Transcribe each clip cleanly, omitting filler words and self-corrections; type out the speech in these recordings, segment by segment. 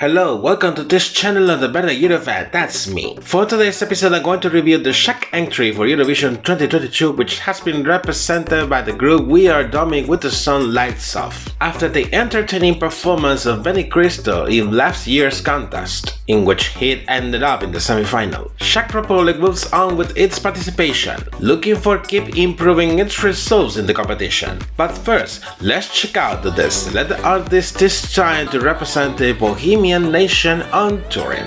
Hello, welcome to this channel of the Better Eurofan, that's me. For today's episode I'm going to review the Czech entry for Eurovision 2022, which has been represented by the group We Are Domi with the song Lights Off, after the entertaining performance of Benny Cristo in last year's contest, in which he ended up in the semi-final. Czech Republic moves on with its participation, looking for keep improving its results in the competition. But first, let's check out this let the artist this time to represent the Bohemian nation on touring.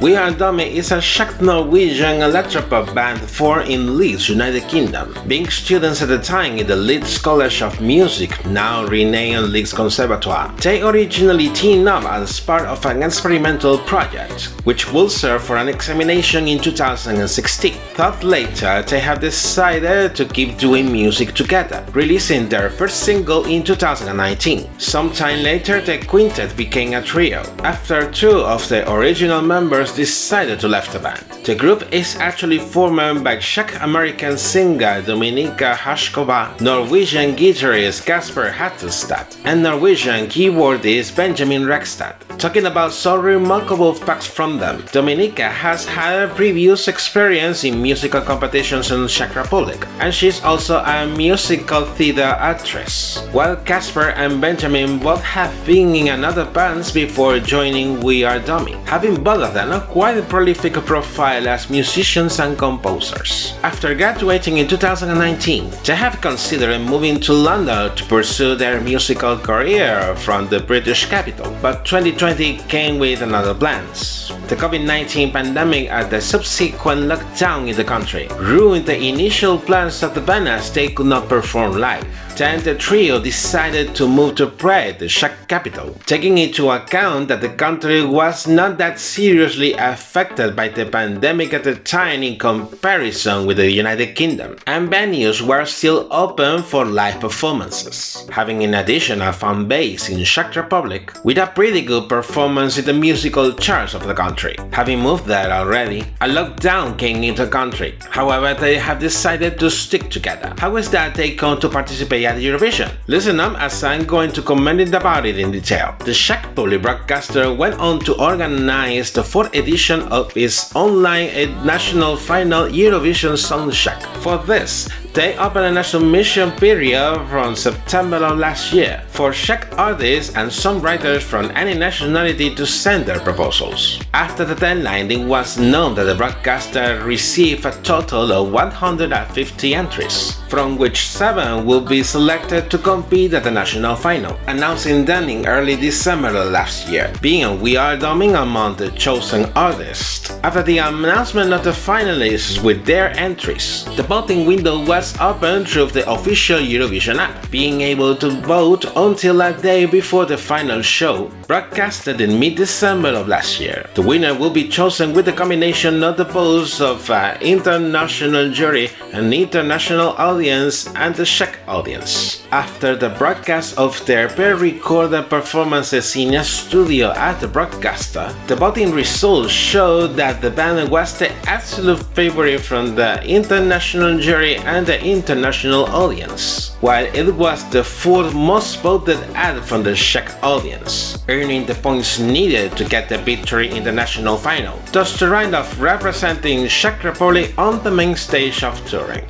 We Are Domi is a Czech-Norwegian electropop band formed in Leeds, United Kingdom, being students at the time in the Leeds College of Music, now renamed Leeds Conservatoire. They originally teamed up as part of an experimental project, which will serve for an examination in 2016. But later, they have decided to keep doing music together, releasing their first single in 2019. Sometime later, the quintet became a trio, after two of the original members decided to leave the band. The group is actually formed by Czech-American singer Dominika Hašková, Norwegian guitarist Kasper Hattelstad, and Norwegian keyboardist Benjamin Rekstad. Talking about some remarkable facts from them, Dominika has had a previous experience in musical competitions in Czech Republic, and she's also a musical theater actress, while Kasper and Benjamin both have been in another bands before joining We Are Domi, having both of them a quite prolific profile as musicians and composers. After graduating in 2019, they have considered moving to London to pursue their musical career from the British capital, but 2020 came with another plans. The COVID-19 pandemic and the subsequent lockdown in the country ruined the initial plans of the band as they could not perform live. Then the trio decided to move to Prague, the Czech capital, taking into account that the country was not that seriously affected by the pandemic at the time in comparison with the United Kingdom, and venues were still open for live performances, having in addition a fan base in Czech Republic with a pretty good performance in the musical charts of the country. Having moved there already, a lockdown came into the country. However, they have decided to stick together. How is that they come to participate at Eurovision? Listen up as I'm going to comment about it in detail. The Czech public broadcaster went on to organize the 4th edition of its online national final Eurovision Song Contest. For this, they opened a submission period from September of last year for Czech artists and songwriters from any nationality to send their proposals. After the deadline, it was known that the broadcaster received a total of 150 entries, from which 7 will be selected to compete at the national final, announcing them in early December of last year, being We Are Domi among the chosen artists. After the announcement of the finalists with their entries, the voting window was open through the official Eurovision app, being able to vote until a day before the final show, broadcasted in mid-December of last year. The winner will be chosen with a combination of the votes of an international jury, an international audience, and the Czech audience. After the broadcast of their pre-recorded performances in a studio at the broadcaster, the voting results showed that the band was the absolute favorite from the international jury and the international audience, while it was the 4th most voted act from the Czech audience, earning the points needed to get the victory in the national final, thus the right of representing Czech Republic on the main stage of touring.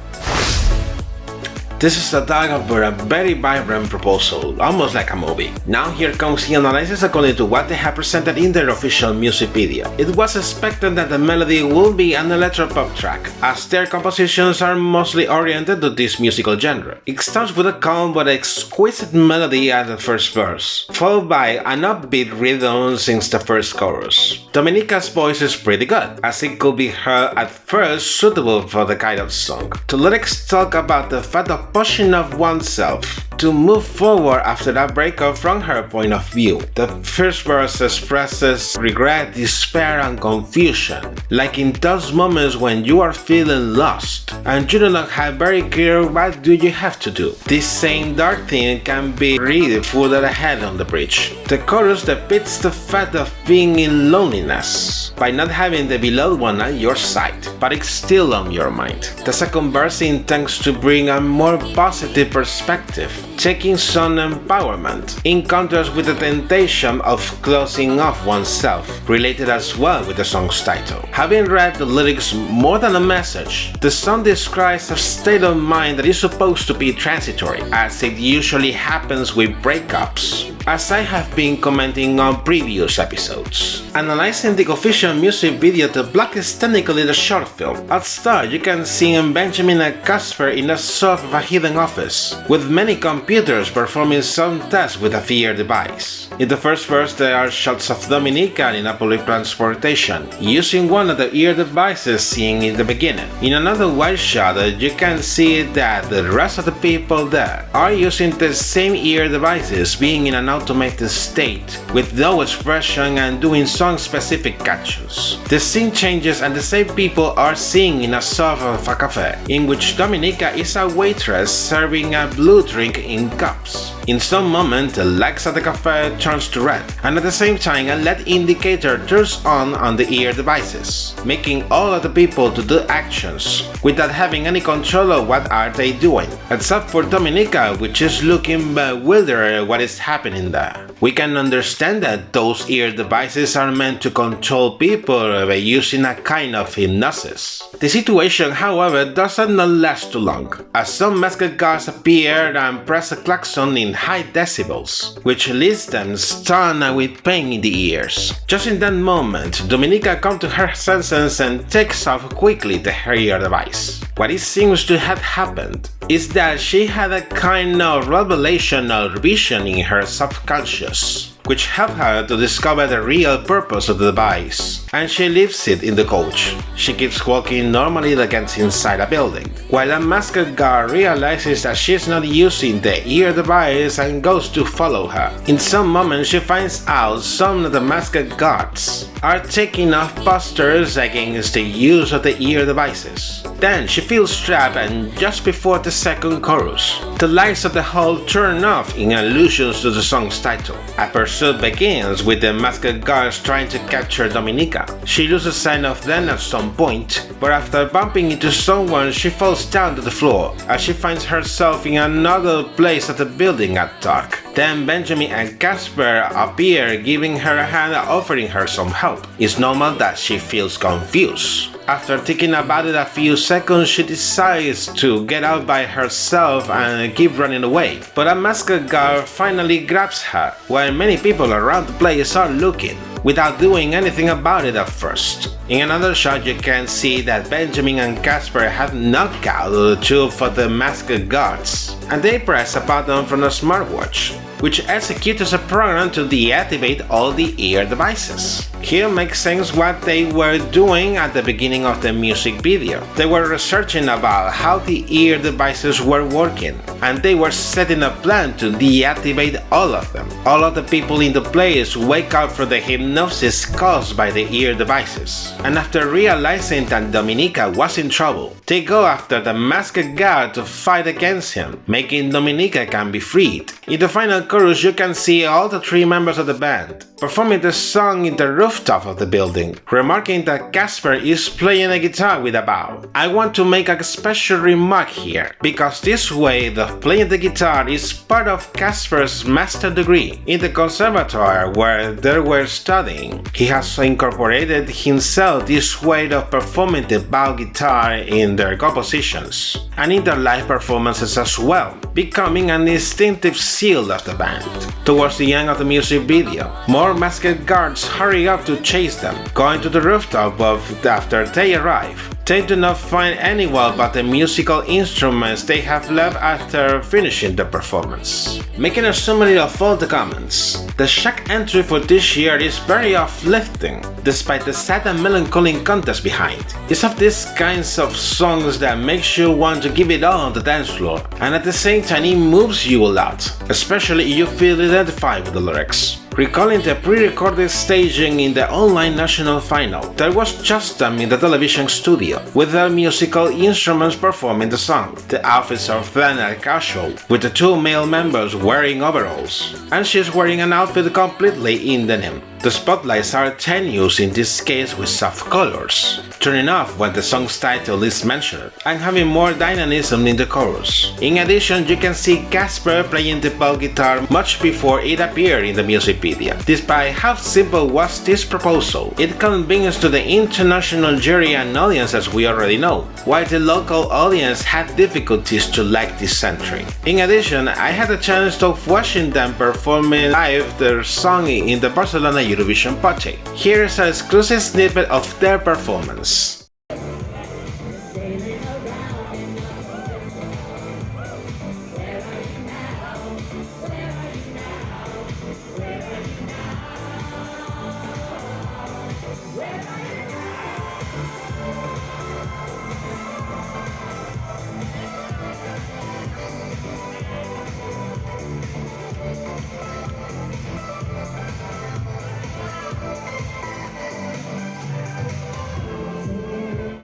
This is a dialogue for a very vibrant proposal, almost like a movie. Now here comes the analysis according to what they have presented in their official music video. It was expected that the melody will be an electropop track, as their compositions are mostly oriented to this musical genre. It starts with a calm but exquisite melody at the first verse, followed by an upbeat rhythm since the first chorus. Dominika's voice is pretty good, as it could be heard at first suitable for the kind of song. The lyrics talk about the fact of pushing of oneself to move forward after that breakup from her point of view. The first verse expresses regret, despair, and confusion, like in those moments when you are feeling lost and you do not have very clear what do you have to do. This same dark theme can be read further ahead on the bridge. The chorus depicts the fact of being in loneliness by not having the beloved one at your side, but it's still on your mind. The second verse intends to bring a more positive perspective taking some empowerment, in contrast with the temptation of closing off oneself, related as well with the song's title. Having read the lyrics more than a message, the song describes a state of mind that is supposed to be transitory, as it usually happens with breakups, as I have been commenting on previous episodes. Analyzing the official music video, the block is technically the short film. At start, you can see Benjamin and Casper in a sort of a hidden office, with many computers performing some tests with a VR device. In the first verse, there are shots of Dominica in a public transportation, using one of the ear devices seen in the beginning. In another wide shot, you can see that the rest of the people there are using the same ear devices, being in an automated state, with no expression and doing some specific actions. The scene changes and the same people are seen in a sort of a cafe, in which Dominica is a waitress serving a blue drink in cups. In some moment, the lights at the cafe turns to red, and at the same time a LED indicator turns on the ear devices, making all of the people to do actions, without having any control of what are they doing, except for Dominica, which is looking bewildered at what is happening there. We can understand that those ear devices are meant to control people by using a kind of hypnosis. The situation, however, does not last too long, as some masked guards appear and press a klaxon in high decibels, which leaves them stunned with pain in the ears. Just in that moment, Dominica comes to her senses and takes off quickly the her ear device. What it seems to have happened is that she had a kind of revelation or vision in her subconscious, which helped her to discover the real purpose of the device, and she leaves it in the coach. She keeps walking normally like it's inside a building, while a masked guard realizes that she's not using the ear device and goes to follow her. In some moment, she finds out some of the masked guards are taking off posters against the use of the ear devices. Then she feels trapped, and just before the second chorus, the lights of the hall turn off in allusions to the song's title. A pursuit begins with the masked guards trying to capture Dominica. She loses sight of them at some point, but after bumping into someone, she falls down to the floor as she finds herself in another place of the building at dark. Then Benjamin and Casper appear, giving her a hand, offering her some help. It's normal that she feels confused. After thinking about it a few seconds, she decides to get out by herself and keep running away. But a masked guard finally grabs her, while many people around the place are looking, without doing anything about it at first. In another shot, you can see that Benjamin and Casper have knocked out two of the masked guards, and they press a button from a smartwatch, which executes a program to deactivate all the ear devices. Here makes sense what they were doing at the beginning of the music video. They were researching about how the ear devices were working, and they were setting a plan to deactivate all of them. All of the people in the place wake up from the hypnosis caused by the ear devices, and after realizing that Dominica was in trouble, they go after the masked guard to fight against him, making Dominica can be freed. In the final chorus, you can see all the three members of the band performing the song in the rooftop of the building, remarking that Casper is playing a guitar with a bow. I want to make a special remark here, because this way the playing the guitar is part of Casper's master degree in the conservatoire where they were studying. He has incorporated himself this way of performing the bow guitar in their compositions and in their live performances as well, becoming an distinctive seal of the band. Towards the end of the music video, more masked guards hurry up to chase them, going to the rooftop, but after they arrive, they do not find anyone but the musical instruments they have left after finishing the performance. Making a summary of all the comments, the Czech entry for this year is very uplifting, despite the sad and melancholy context behind. It's of these kinds of songs that makes you want to give it all on the dance floor, and at the same time it moves you a lot, especially if you feel identified with the lyrics. Recalling the pre-recorded staging in the online national final, there was just them in the television studio, with their musical instruments performing the song. The outfits are then are casual, with the two male members wearing overalls, and she's wearing an outfit completely in denim. The spotlights are tenuous in this case with soft colors. turning off when the song's title is mentioned, and having more dynamism in the chorus. In addition, you can see Casper playing the ball guitar much before it appeared in the music video. Despite how simple was this proposal, it convinced to the international jury and audience, as we already know, while the local audience had difficulties to like this entry. In addition, I had a chance of watching them performing live their song in the Barcelona Eurovision party. Here is an exclusive snippet of their performance.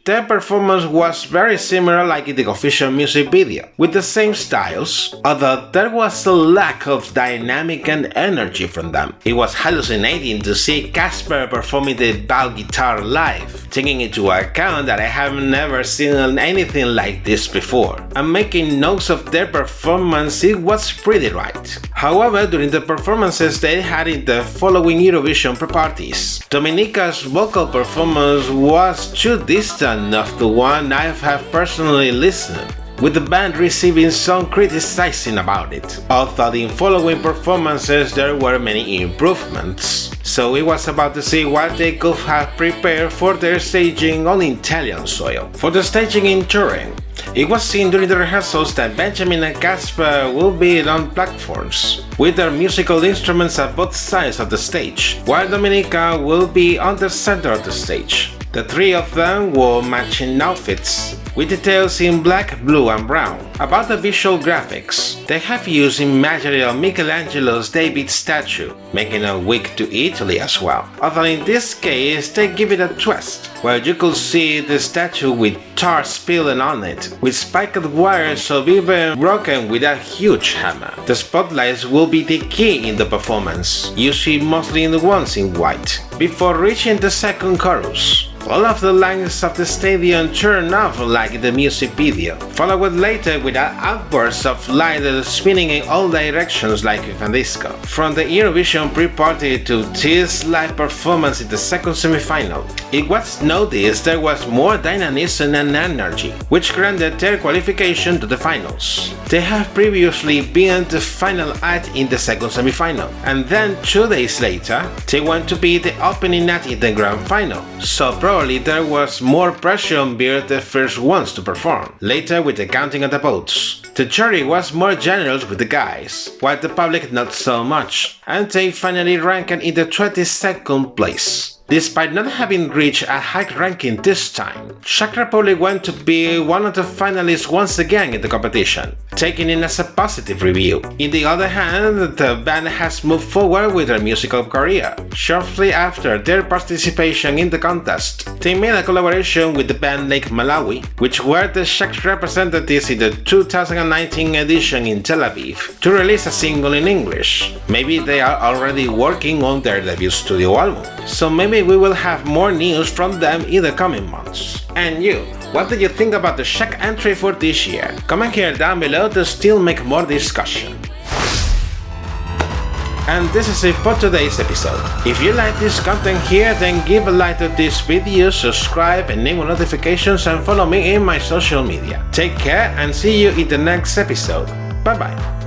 Their performance was very similar like in the official music video, with the same styles, although there was a lack of dynamic and energy from them. It was hallucinating to see Casper performing the ball guitar live, taking into account that I have never seen anything like this before, and making notes of their performance. It was pretty right. However, during the performances they had in the following Eurovision pre-parties, Dominica's vocal performance was too distant of the one I have personally listened, with the band receiving some criticizing about it. Although in following performances there were many improvements, so it was about to see what they could have prepared for their staging on Italian soil. For the staging in Turin, it was seen during the rehearsals that Benjamin and Casper will be on platforms, with their musical instruments at both sides of the stage, while Dominica will be on the center of the stage. The three of them wore matching outfits, with details in black, blue and brown. About the visual graphics, they have used imagery of Michelangelo's David statue, making a wig to Italy as well. Although in this case they give it a twist, where you could see the statue with tar spilling on it, with spiked wires of even broken with a huge hammer. The spotlights will be the key in the performance, usually mostly in the ones in white. Before reaching the second chorus, all of the lights of the stadium turn off like in the music video, followed later with an outburst of light spinning in all directions like a disco. From the Eurovision pre-party to this live performance in the second semi-final, it was noticed there was more dynamism and energy, which granted their qualification to the finals. They have previously been the final act in the second semi-final, and then 2 days later, they went to be the opening act in the grand final, so probably there was more pressure on being the first ones to perform. Later, with the counting of the votes, the jury was more generous with the guys, while the public not so much, and they finally ranked in the 22nd place. Despite not having reached a high ranking this time, Czech Republic went to be one of the finalists once again in the competition, taking it as a positive review. On the other hand, the band has moved forward with their musical career. Shortly after their participation in the contest, they made a collaboration with the band Lake Malawi, which were the Czech representatives in the 2019 edition in Tel Aviv, to release a single in English. Maybe they are already working on their debut studio album, so maybe we will have more news from them in the coming months. And you, what do you think about the Czech entry for this year? Comment here down below to still make more discussion. And this is it for today's episode. If you like this content here, then give a like to this video, subscribe, enable notifications and follow me in my social media. Take care and see you in the next episode. Bye bye.